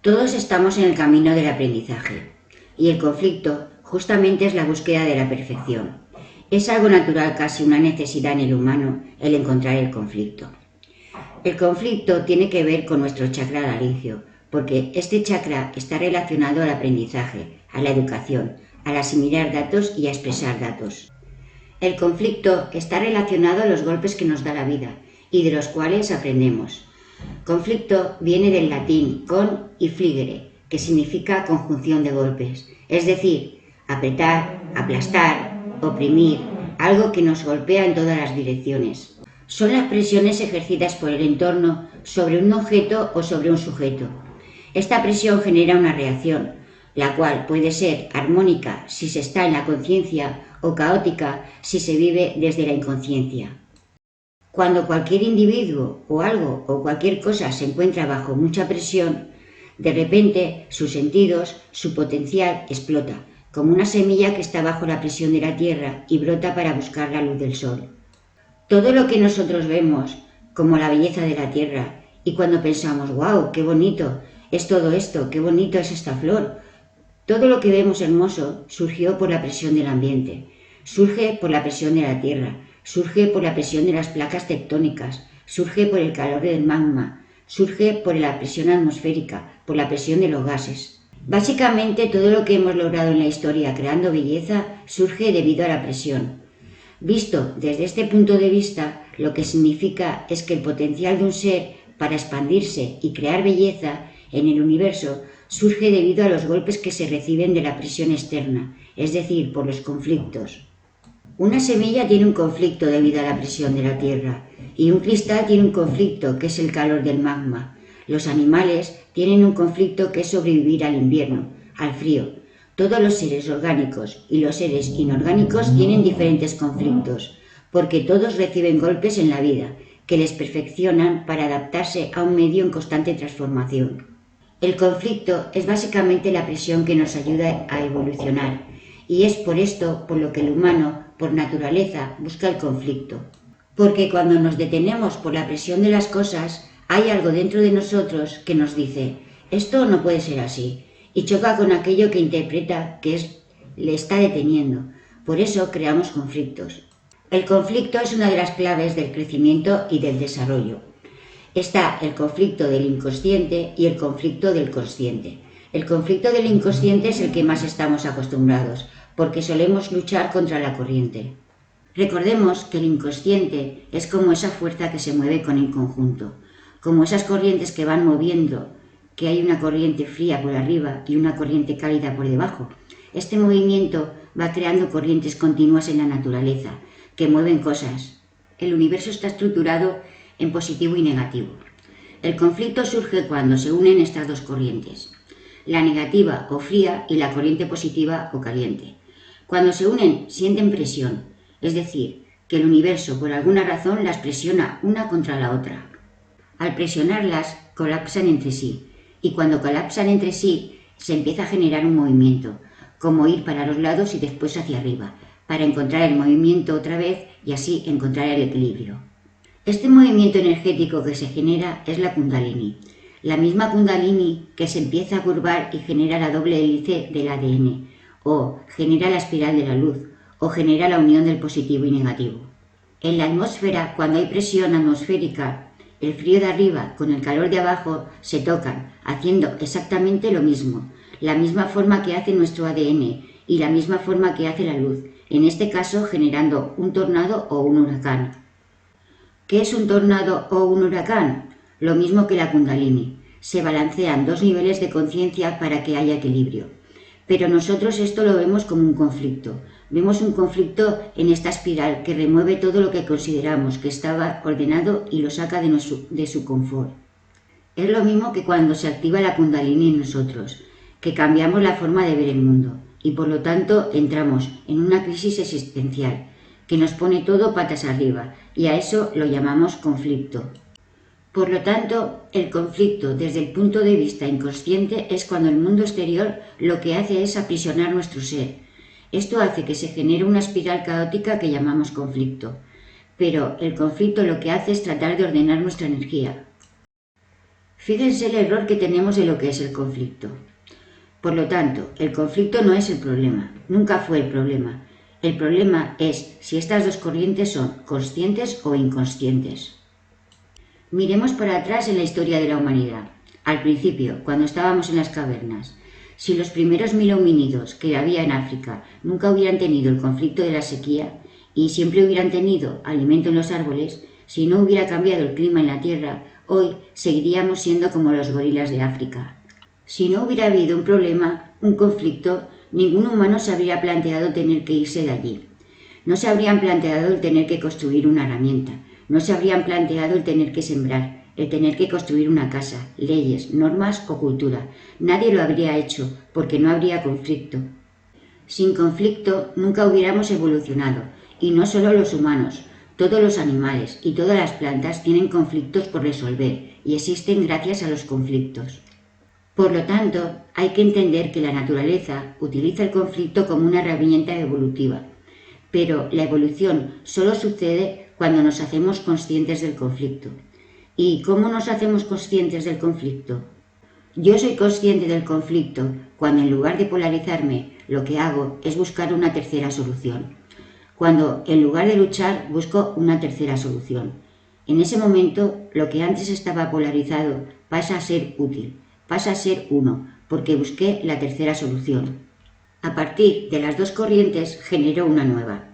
Todos estamos en el camino del aprendizaje y el conflicto justamente es la búsqueda de la perfección. Es algo natural, casi una necesidad en el humano, el encontrar el conflicto. El conflicto tiene que ver con nuestro chakra laringio, porque este chakra está relacionado al aprendizaje, a la educación, al asimilar datos y a expresar datos. El conflicto está relacionado a los golpes que nos da la vida y de los cuales aprendemos. Conflicto viene del latín con y fligere, que significa conjunción de golpes, es decir, apretar, aplastar, oprimir, algo que nos golpea en todas las direcciones. Son las presiones ejercidas por el entorno sobre un objeto o sobre un sujeto. Esta presión genera una reacción, la cual puede ser armónica si se está en la conciencia o caótica si se vive desde la inconsciencia. Cuando cualquier individuo o algo o cualquier cosa se encuentra bajo mucha presión, de repente sus sentidos, su potencial explota, como una semilla que está bajo la presión de la tierra y brota para buscar la luz del sol. Todo lo que nosotros vemos, como la belleza de la tierra, y cuando pensamos, ¡wow! ¡Qué bonito es todo esto! ¡Qué bonito es esta flor! Todo lo que vemos hermoso surgió por la presión del ambiente, surge por la presión de la tierra, surge por la presión de las placas tectónicas, surge por el calor del magma, surge por la presión atmosférica, por la presión de los gases. Básicamente todo lo que hemos logrado en la historia creando belleza surge debido a la presión. Visto desde este punto de vista, lo que significa es que el potencial de un ser para expandirse y crear belleza en el universo surge debido a los golpes que se reciben de la presión externa, es decir, por los conflictos. Una semilla tiene un conflicto debido a la presión de la tierra y un cristal tiene un conflicto que es el calor del magma. Los animales tienen un conflicto que es sobrevivir al invierno, al frío. Todos los seres orgánicos y los seres inorgánicos tienen diferentes conflictos, porque todos reciben golpes en la vida que les perfeccionan para adaptarse a un medio en constante transformación. El conflicto es básicamente la presión que nos ayuda a evolucionar, y es por esto por lo que el humano, por naturaleza, busca el conflicto. Porque cuando nos detenemos por la presión de las cosas, hay algo dentro de nosotros que nos dice, esto no puede ser así, y choca con aquello que interpreta que le está deteniendo. Por eso creamos conflictos. El conflicto es una de las claves del crecimiento y del desarrollo. Está el conflicto del inconsciente y el conflicto del consciente. El conflicto del inconsciente es el que más estamos acostumbrados, porque solemos luchar contra la corriente. Recordemos que el inconsciente es como esa fuerza que se mueve con el conjunto, como esas corrientes que van moviendo, que hay una corriente fría por arriba y una corriente cálida por debajo. Este movimiento va creando corrientes continuas en la naturaleza, que mueven cosas. El universo está estructurado en positivo y negativo. El conflicto surge cuando se unen estas dos corrientes, la negativa o fría y la corriente positiva o caliente. Cuando se unen sienten presión, es decir, que el universo por alguna razón las presiona una contra la otra. Al presionarlas colapsan entre sí y cuando colapsan entre sí se empieza a generar un movimiento, como ir para los lados y después hacia arriba, para encontrar el movimiento otra vez y así encontrar el equilibrio. Este movimiento energético que se genera es la Kundalini, la misma Kundalini que se empieza a curvar y genera la doble hélice del ADN, o genera la espiral de la luz, o genera la unión del positivo y negativo. En la atmósfera, cuando hay presión atmosférica, el frío de arriba con el calor de abajo se tocan, haciendo exactamente lo mismo, la misma forma que hace nuestro ADN y la misma forma que hace la luz, en este caso generando un tornado o un huracán. ¿Qué es un tornado o un huracán? Lo mismo que la Kundalini. Se balancean dos niveles de conciencia para que haya equilibrio. Pero nosotros esto lo vemos como un conflicto. Vemos un conflicto en esta espiral que remueve todo lo que consideramos que estaba ordenado y lo saca de su confort. Es lo mismo que cuando se activa la Kundalini en nosotros, que cambiamos la forma de ver el mundo y por lo tanto entramos en una crisis existencial que nos pone todo patas arriba y a eso lo llamamos conflicto. Por lo tanto, el conflicto desde el punto de vista inconsciente es cuando el mundo exterior lo que hace es aprisionar nuestro ser. Esto hace que se genere una espiral caótica que llamamos conflicto. Pero el conflicto lo que hace es tratar de ordenar nuestra energía. Fíjense el error que tenemos de lo que es el conflicto. Por lo tanto, el conflicto no es el problema, nunca fue el problema. El problema es si estas dos corrientes son conscientes o inconscientes. Miremos para atrás en la historia de la humanidad. Al principio, cuando estábamos en las cavernas, si los primeros 1000 homínidos que había en África nunca hubieran tenido el conflicto de la sequía y siempre hubieran tenido alimento en los árboles, si no hubiera cambiado el clima en la Tierra, hoy seguiríamos siendo como los gorilas de África. Si no hubiera habido un problema, un conflicto, ningún humano se habría planteado tener que irse de allí. No se habrían planteado el tener que construir una herramienta, no se habrían planteado el tener que sembrar, el tener que construir una casa, leyes, normas o cultura. Nadie lo habría hecho porque no habría conflicto. Sin conflicto nunca hubiéramos evolucionado, y no solo los humanos, todos los animales y todas las plantas tienen conflictos por resolver y existen gracias a los conflictos. Por lo tanto, hay que entender que la naturaleza utiliza el conflicto como una herramienta evolutiva, pero la evolución solo sucede cuando nos hacemos conscientes del conflicto. ¿Y cómo nos hacemos conscientes del conflicto? Yo soy consciente del conflicto cuando en lugar de polarizarme, lo que hago es buscar una tercera solución. Cuando en lugar de luchar busco una tercera solución. En ese momento, lo que antes estaba polarizado pasa a ser útil, pasa a ser uno, porque busqué la tercera solución. A partir de las dos corrientes generó una nueva.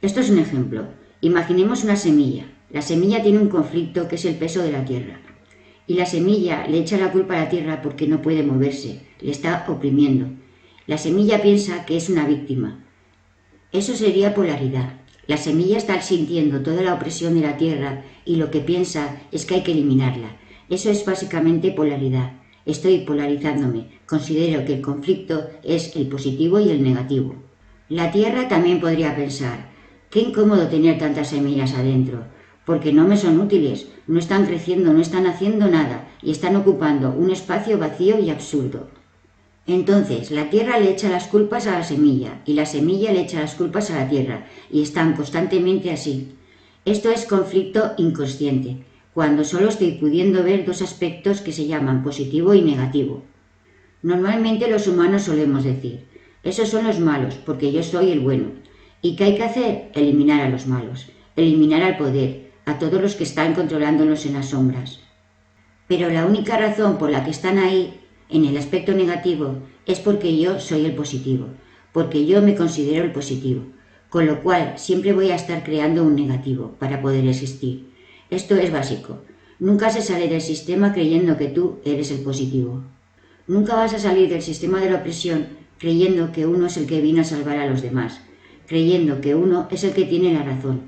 Esto es un ejemplo. Imaginemos una semilla. La semilla tiene un conflicto que es el peso de la tierra. Y la semilla le echa la culpa a la tierra porque no puede moverse, le está oprimiendo. La semilla piensa que es una víctima. Eso sería polaridad. La semilla está sintiendo toda la opresión de la tierra y lo que piensa es que hay que eliminarla. Eso es básicamente polaridad. Estoy polarizándome. Considero que el conflicto es el positivo y el negativo. La tierra también podría pensar: qué incómodo tener tantas semillas adentro, porque no me son útiles, no están creciendo, no están haciendo nada y están ocupando un espacio vacío y absurdo. Entonces, la tierra le echa las culpas a la semilla y la semilla le echa las culpas a la tierra y están constantemente así. Esto es conflicto inconsciente, cuando solo estoy pudiendo ver dos aspectos que se llaman positivo y negativo. Normalmente los humanos solemos decir: esos son los malos porque yo soy el bueno. ¿Y qué hay que hacer? Eliminar a los malos, eliminar al poder, a todos los que están controlándonos en las sombras. Pero la única razón por la que están ahí, en el aspecto negativo, es porque yo soy el positivo, porque yo me considero el positivo, con lo cual siempre voy a estar creando un negativo para poder existir. Esto es básico. Nunca se sale del sistema creyendo que tú eres el positivo. Nunca vas a salir del sistema de la opresión creyendo que uno es el que vino a salvar a los demás, creyendo que uno es el que tiene la razón,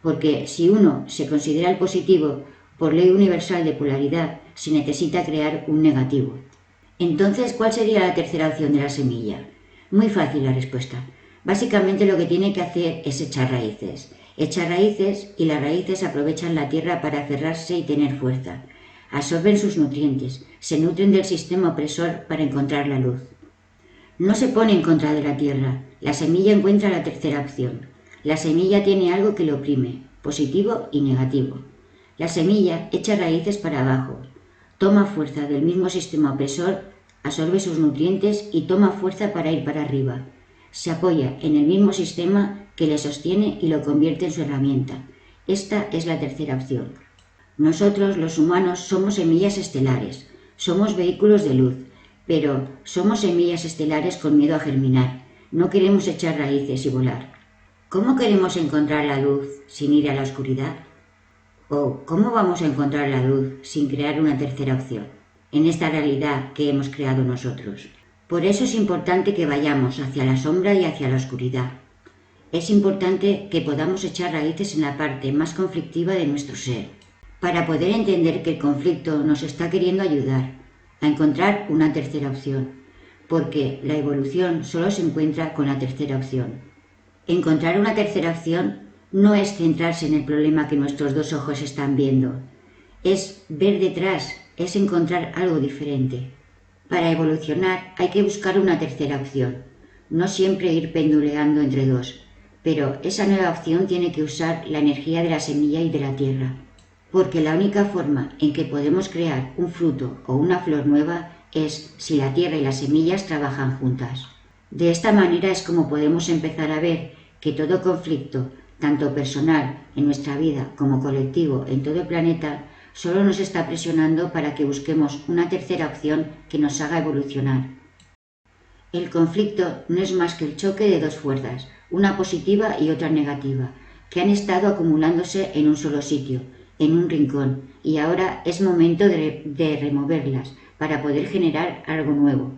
porque si uno se considera el positivo, por ley universal de polaridad, se necesita crear un negativo. Entonces, ¿cuál sería la tercera opción de la semilla? Muy fácil la respuesta. Básicamente lo que tiene que hacer es echar raíces. Echa raíces y las raíces aprovechan la tierra para aferrarse y tener fuerza. Absorben sus nutrientes, se nutren del sistema opresor para encontrar la luz. No se pone en contra de la tierra. La semilla encuentra la tercera opción. La semilla tiene algo que le oprime, positivo y negativo. La semilla echa raíces para abajo, toma fuerza del mismo sistema opresor, absorbe sus nutrientes y toma fuerza para ir para arriba. Se apoya en el mismo sistema que le sostiene y lo convierte en su herramienta. Esta es la tercera opción. Nosotros, los humanos, somos semillas estelares, somos vehículos de luz, pero somos semillas estelares con miedo a germinar. No queremos echar raíces y volar. ¿Cómo queremos encontrar la luz sin ir a la oscuridad? ¿O cómo vamos a encontrar la luz sin crear una tercera opción en esta realidad que hemos creado nosotros? Por eso es importante que vayamos hacia la sombra y hacia la oscuridad. Es importante que podamos echar raíces en la parte más conflictiva de nuestro ser, para poder entender que el conflicto nos está queriendo ayudar a encontrar una tercera opción, porque la evolución solo se encuentra con la tercera opción. Encontrar una tercera opción no es centrarse en el problema que nuestros dos ojos están viendo, es ver detrás, es encontrar algo diferente. Para evolucionar hay que buscar una tercera opción, no siempre ir penduleando entre dos, pero esa nueva opción tiene que usar la energía de la semilla y de la tierra. porque la única forma en que podemos crear un fruto o una flor nueva es si la tierra y las semillas trabajan juntas. De esta manera es como podemos empezar a ver que todo conflicto, tanto personal en nuestra vida como colectivo en todo el planeta, solo nos está presionando para que busquemos una tercera opción que nos haga evolucionar. El conflicto no es más que el choque de dos fuerzas, una positiva y otra negativa, que han estado acumulándose en un solo sitio, en un rincón, y ahora es momento de removerlas para poder generar algo nuevo,